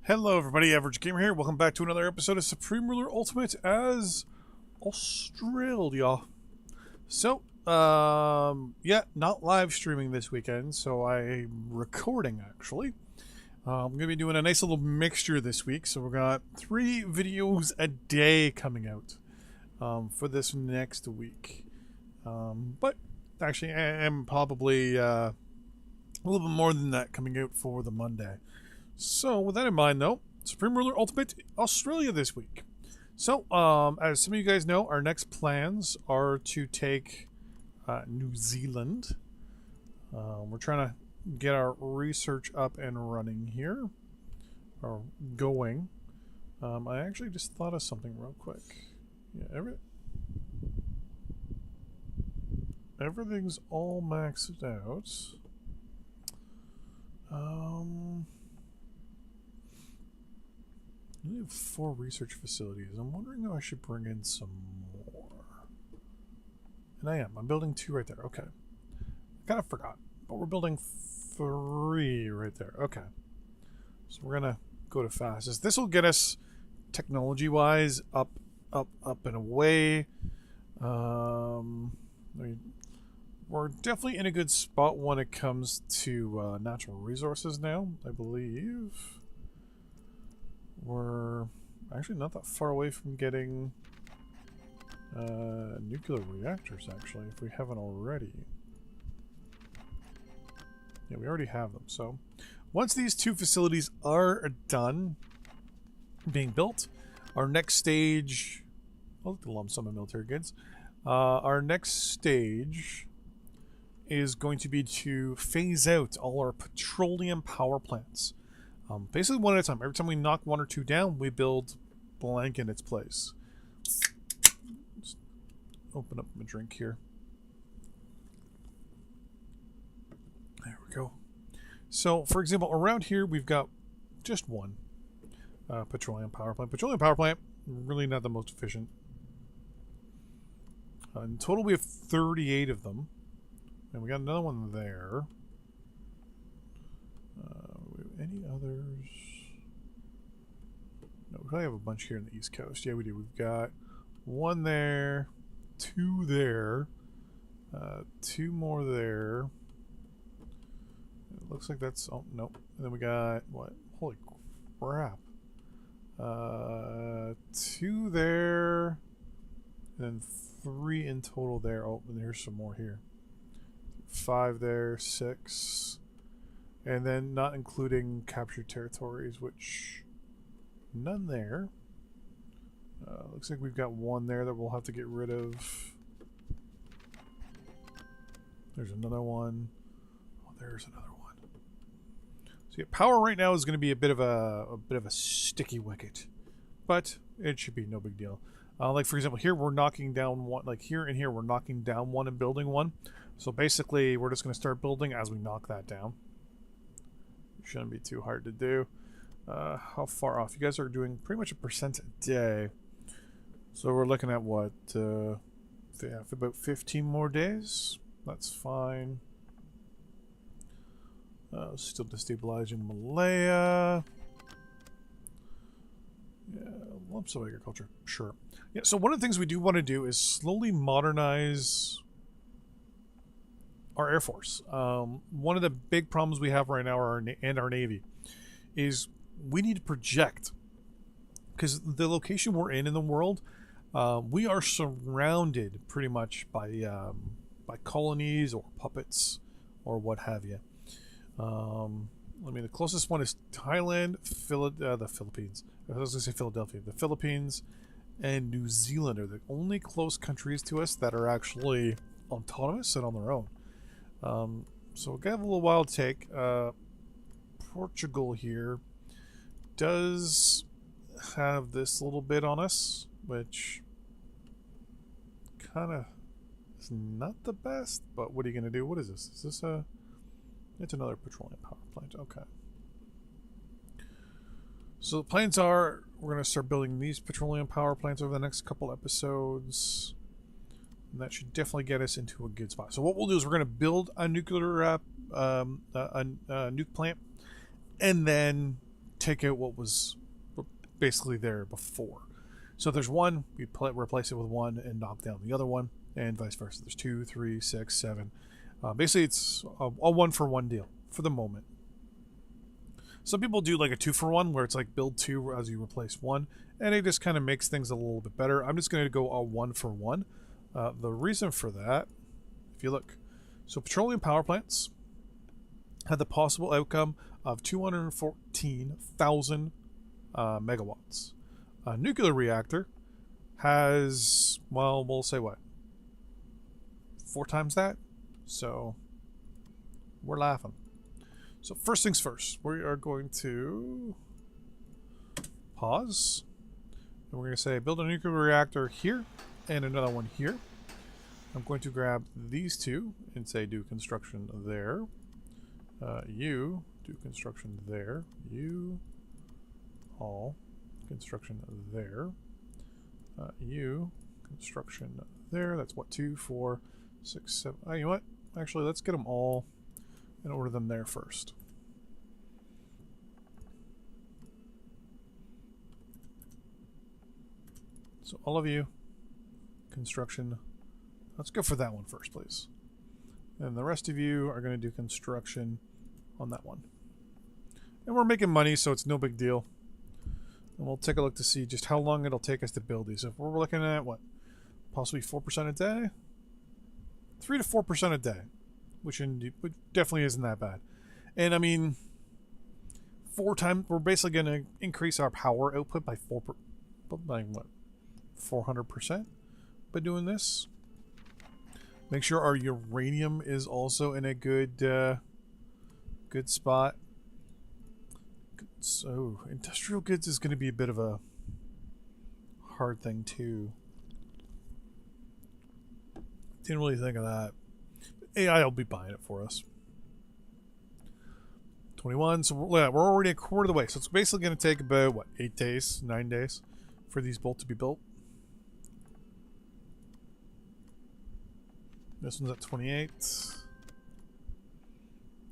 Hello everybody, Average Gamer here. Welcome back to another episode of Supreme Ruler Ultimate as Australia. So, yeah, not live streaming this weekend, so I'm recording actually. I'm going to be doing a nice little mixture this week, so we've got 3 videos a day coming out for this next week. But actually, I am probably a little bit more than that coming out for the Monday. So, with that in mind, though, Supreme Ruler Ultimate Australia this week. So, as some of you guys know, our next plans are to take New Zealand. We're trying to get our research up and running here, or going. I actually just thought of something real quick. Yeah, everything's all maxed out. We have 4 research facilities. I'm wondering if I should bring in some more. And I am. I'm building 2 right there. Okay. I kind of forgot. But we're building 3 right there. Okay. So we're going to go to fastest. This will get us, technology-wise, up, and away. We're definitely in a good spot when it comes to natural resources now, I believe. We're actually not that far away from getting nuclear reactors, actually, if we haven't already. Yeah, we already have them. So once these 2 facilities are done being built, our next stage... I'll look at the lump sum of military goods. Our next stage is going to be to phase out all our petroleum power plants. Basically one at a time. Every time we knock 1 or 2 down, we build blank in its place. Just open up my drink here. There we go. So, for example, around here we've got just 1 petroleum power plant. Petroleum power plant, really not the most efficient. In total we have 38 of them. And we got another one there. Any others? No, we probably have a bunch here in the East Coast. Yeah, we do. We've got 1 there, 2 there, 2 more there. It looks like that's... Oh, nope. And then we got... What? Holy crap. 2 there, and then 3 in total there. Oh, and there's some more here. 5 there, 6... And then not including captured territories, which none there. Looks like we've got 1 there that we'll have to get rid of. There's another one. Oh, there's another one. So yeah, power right now is going to be a bit of a sticky wicket, but it should be no big deal. Like for example, here we're knocking down 1. Like here and here we're knocking down 1 and building 1. So basically, we're just going to start building as we knock that down. Shouldn't be too hard to do. How far off? You guys are doing pretty much 1% a day. So we're looking at what? Yeah, for about 15 more days. That's fine. Still destabilizing Malaya. Yeah, lumps of agriculture. Sure. Yeah, so one of the things we do want to do is slowly modernize our Air Force. One of the big problems we have right now, and our Navy, is we need to project. Because the location we're in the world, we are surrounded pretty much by colonies or puppets or what have you. I mean, the closest one is Thailand, the Philippines. I was going to say Philadelphia. The Philippines and New Zealand are the only close countries to us that are actually autonomous and on their own. So we'll have a little while to take. Portugal here does have this little bit on us, which kind of is not the best, but what are you going to do? What is this? Is this a... It's another petroleum power plant. Okay. So the plans are we're going to start building these petroleum power plants over the next couple episodes. And that should definitely get us into a good spot. So what we'll do is we're going to build a nuclear nuke plant, and then take out what was basically there before. So if there's one, we replace it with one and knock down the other one, and vice versa. There's 2, 3, 6, 7. Basically, it's a 1-for-1 deal for the moment. Some people do like a 2-for-1, where it's like build 2 as you replace 1, and it just kind of makes things a little bit better. I'm just going to go a 1-for-1. The reason for that, if you look, so petroleum power plants had the possible outcome of 214,000 megawatts. A nuclear reactor has, well, we'll say what? 4 times that? So, we're laughing. So first things first, we are going to pause. And we're going to say build a nuclear reactor here and another one here. I'm going to grab these two and say do construction there. You do construction there. You all construction there. You construction there. That's what, 2, 4, 6, 7. Oh, you know what? Actually, let's get them all and order them there first. So all of you, construction. Let's go for that one first, please. And the rest of you are going to do construction on that one. And we're making money, so it's no big deal. And we'll take a look to see just how long it'll take us to build these. If we're looking at, what, possibly 4% a day? 3 to 4% a day. Which definitely isn't that bad. And I mean, 4 times, we're basically going to increase our power output by by what, 400% by doing this. Make sure our uranium is also in a good good spot. So industrial goods is going to be a bit of a hard thing too. Didn't really think of that. AI will be buying it for us. 21, so we're already a quarter of the way. So it's basically going to take about, what, 8 days, 9 days for these both to be built. This one's at 28.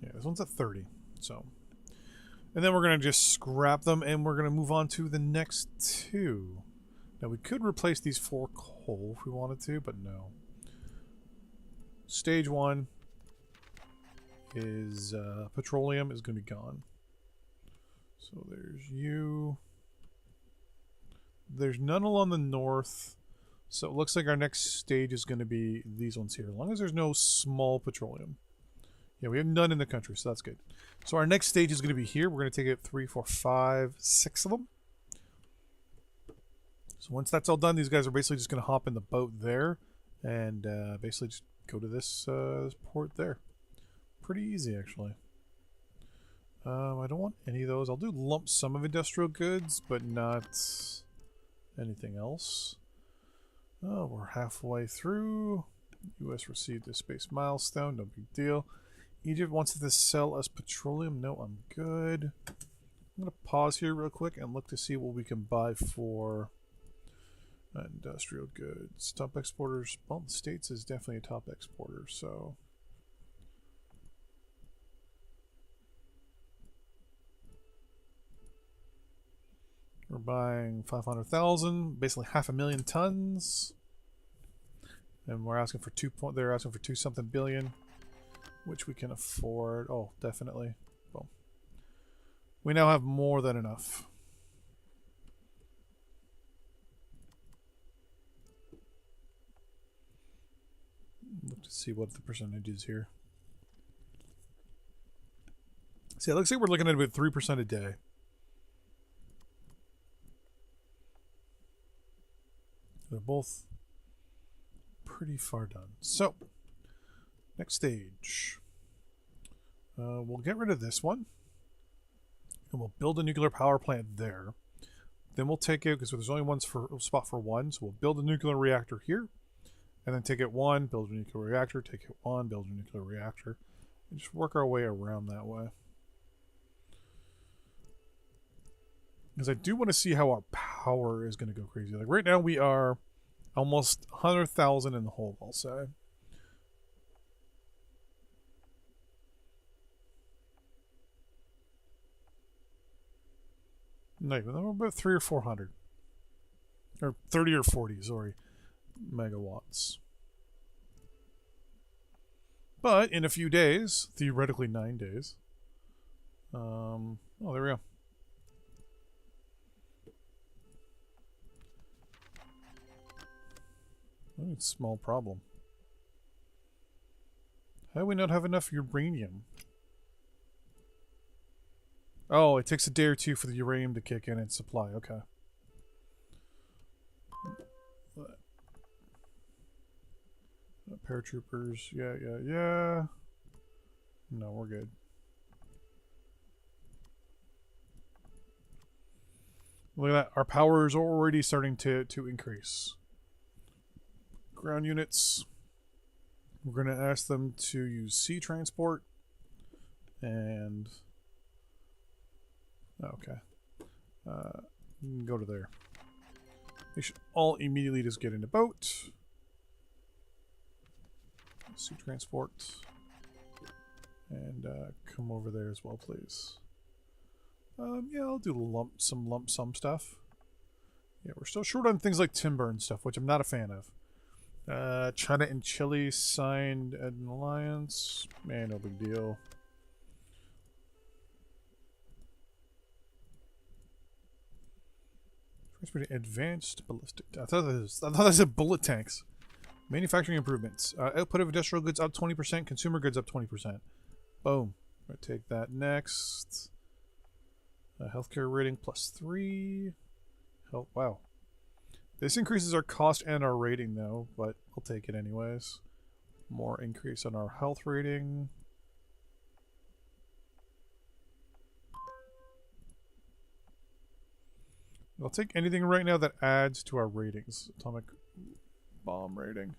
Yeah, this one's at 30. So, and then we're going to just scrap them and we're going to move on to the next 2. Now we could replace these 4 coal if we wanted to, but no. Stage 1 is petroleum is going to be gone. So there's you. There's none along the north. So it looks like our next stage is going to be these ones here. As long as there's no small petroleum. Yeah, we have none in the country, so that's good. So our next stage is going to be here. We're going to take it 3, 4, 5, 6 of them. So once that's all done, these guys are basically just going to hop in the boat there and basically just go to this port there. Pretty easy, actually. I don't want any of those. I'll do lump sum of industrial goods, but not anything else. Oh, we're halfway through. U.S. received a space milestone. No big deal. Egypt wants to sell us petroleum. No, I'm good. I'm going to pause here real quick and look to see what we can buy for industrial goods. Top exporters. Well, the States is definitely a top exporter, so... We're buying 500,000, basically 500,000 tons. And we're asking for they're asking for 2 something billion, which we can afford. Oh, definitely. Well, we now have more than enough. Look to see what the percentage is here. See, it looks like we're looking at about 3% a day. They're both pretty far done. So, next stage. We'll get rid of this one. And we'll build a nuclear power plant there. Then we'll take it, because there's only one spot for one, so we'll build a nuclear reactor here. And then take it 1, build a nuclear reactor, take it 1, build a nuclear reactor. And just work our way around that way. Because I do want to see how our power is going to go crazy. Like right now we are almost 100,000 in the hole, I'll say. No, about 300 or 400. Or 30 or 40, sorry, megawatts. But in a few days, theoretically 9 days. Oh, there we go. Oh, it's a small problem. How do we not have enough uranium? Oh, it takes a day or two for the uranium to kick in and supply. Okay. Paratroopers. Yeah. No, we're good. Look at that. Our power is already starting to increase. Ground units. We're going to ask them to use sea transport. And... okay. Go to there. They should all immediately just get in a boat. Sea transport. And come over there as well, please. Yeah, I'll do some lump sum stuff. Yeah, we're still short on things like timber and stuff, which I'm not a fan of. China and Chile signed an alliance. Man, no big deal. Advanced ballistic. I thought that said bullet tanks. Manufacturing improvements. Output of industrial goods up 20%. Consumer goods up 20%. Boom. I'll take that next. Healthcare rating +3. Health. Wow. This increases our cost and our rating though, but I'll take it anyways. More increase on our health rating. I'll take anything right now that adds to our ratings. Atomic bomb rating.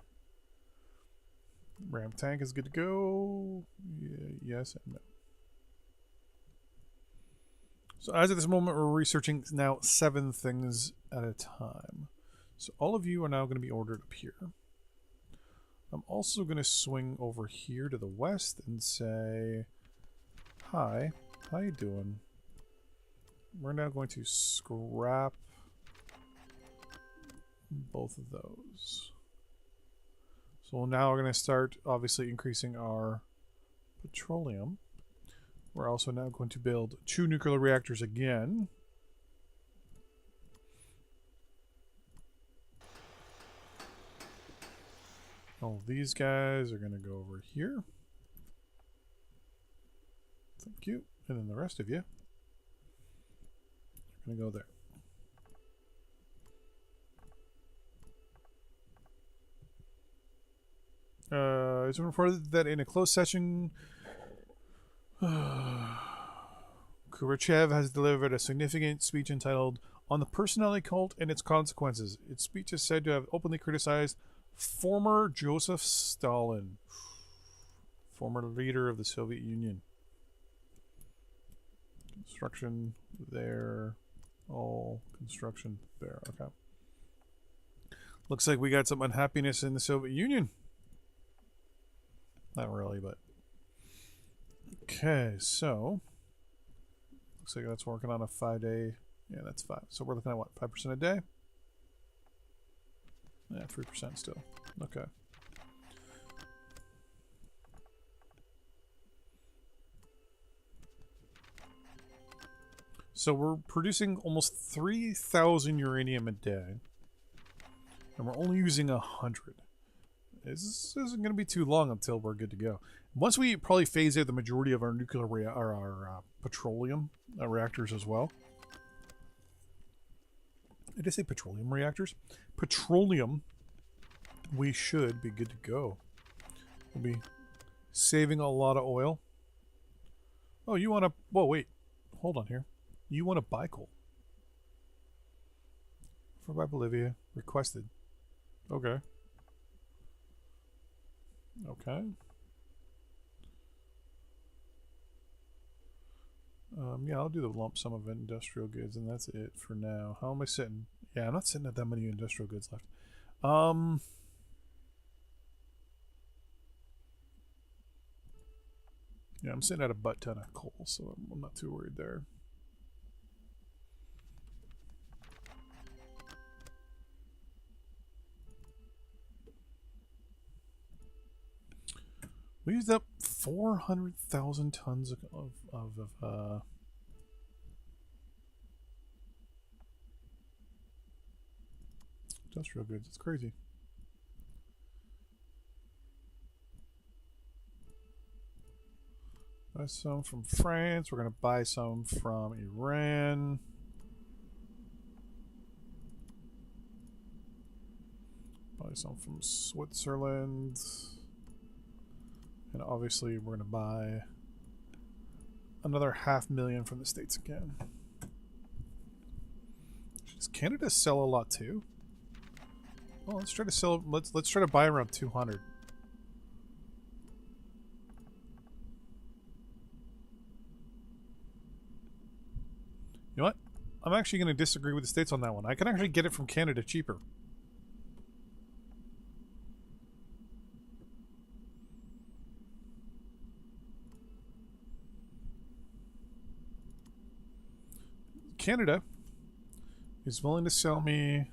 Ram tank is good to go. Yeah, yes and no. So as of this moment, we're researching now 7 things at a time. So all of you are now going to be ordered up here. I'm also going to swing over here to the west and say, hi, how you doing? We're now going to scrap both of those. So now we're going to start obviously increasing our petroleum. We're also now going to build 2 nuclear reactors again. All these guys are going to go over here. Thank you. And then the rest of you are going to go there. It's been reported that in a closed session, Khrushchev has delivered a significant speech entitled On the Personality Cult and Its Consequences. Its speech is said to have openly criticized former Joseph Stalin, former leader of the Soviet Union. Construction there. All construction there. Okay. Looks like we got some unhappiness in the Soviet Union. Not really, but... okay, so... looks like that's working on a 5-day... yeah, that's 5. So we're looking at what, 5% a day? Yeah, 3% still. Okay. So we're producing almost 3,000 uranium a day. And we're only using 100. This isn't going to be too long until we're good to go. Once we probably phase out the majority of our nuclear our petroleum reactors as well. Did I say petroleum reactors? Petroleum, we should be good to go. We'll be saving a lot of oil. Oh, you want to... whoa, wait. Hold on here. You want to buy coal. For by Bolivia. Requested. Okay. Okay. Yeah, I'll do the lump sum of industrial goods, and that's it for now. How am I sitting? Yeah, I'm not sitting at that many industrial goods left. Yeah, I'm sitting at a butt ton of coal, so I'm not too worried there. We used up 400,000 tons of industrial goods. It's crazy. Buy some from France. We're going to buy some from Iran. Buy some from Switzerland. And obviously we're going to buy another 500,000 from the States again. Does Canada sell a lot too? Well, let's try to sell. Let's try to buy around 200. You know what? I'm actually going to disagree with the States on that one. I can actually get it from Canada cheaper. Canada is willing to sell me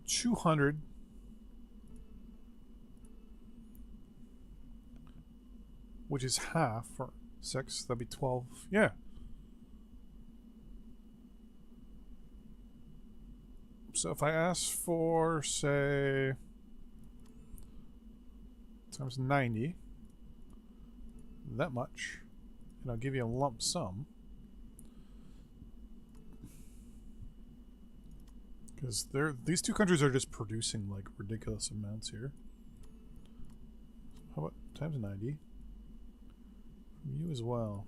200 which is half for 6, that'd be 12. Yeah. So if I ask for, say, times 90, that much, and I'll give you a lump sum. Because these two countries are just producing like ridiculous amounts here. How about times 90? From you as well.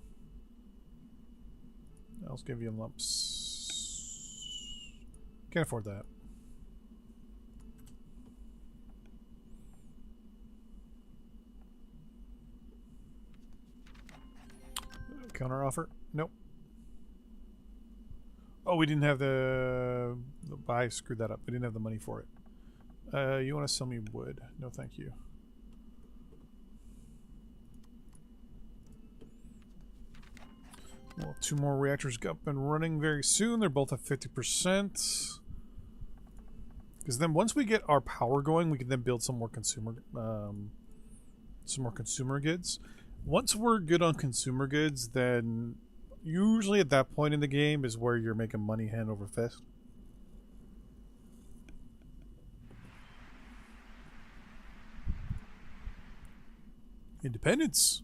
I'll give you lumps. Can't afford that. Counter offer? Nope. Oh, we didn't have the I screwed that up. We didn't have the money for it. You want to sell me wood? No, thank you. Well, 2 more reactors get up and running very soon. They're both at 50%. Because then once we get our power going, we can then build some more consumer goods. Once we're good on consumer goods, then usually at that point in the game is where you're making money hand over fist. Independence.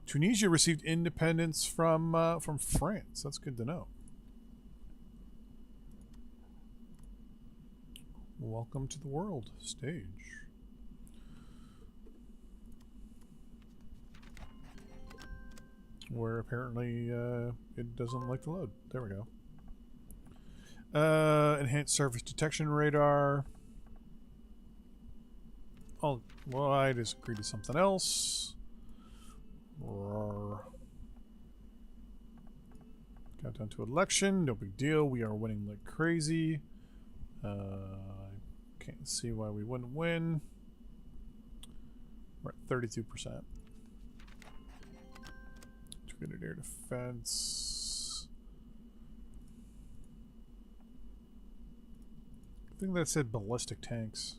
Tunisia received independence from France. That's good to know. Welcome to the world stage. Where apparently it doesn't like to load. There we go. Enhanced surface detection radar. Oh, well, I just agreed to something else. Countdown to election. No big deal. We are winning like crazy. Can't see why we wouldn't win. We're at 32%. Targeted air defense. I think that said ballistic tanks.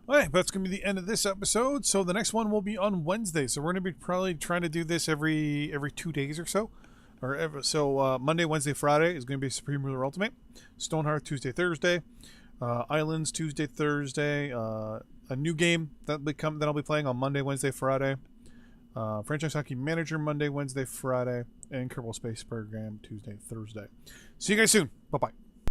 Alright, that's going to be the end of this episode. So the next one will be on Wednesday. So we're going to be probably trying to do this every 2 days or so. Monday, Wednesday, Friday is going to be Supreme Ruler Ultimate. Stonehearth Tuesday, Thursday. Islands Tuesday, Thursday. A new game that I'll be playing on Monday, Wednesday, Friday. Franchise Hockey Manager Monday, Wednesday, Friday. And Kerbal Space Program Tuesday, Thursday. See you guys soon. Bye-bye.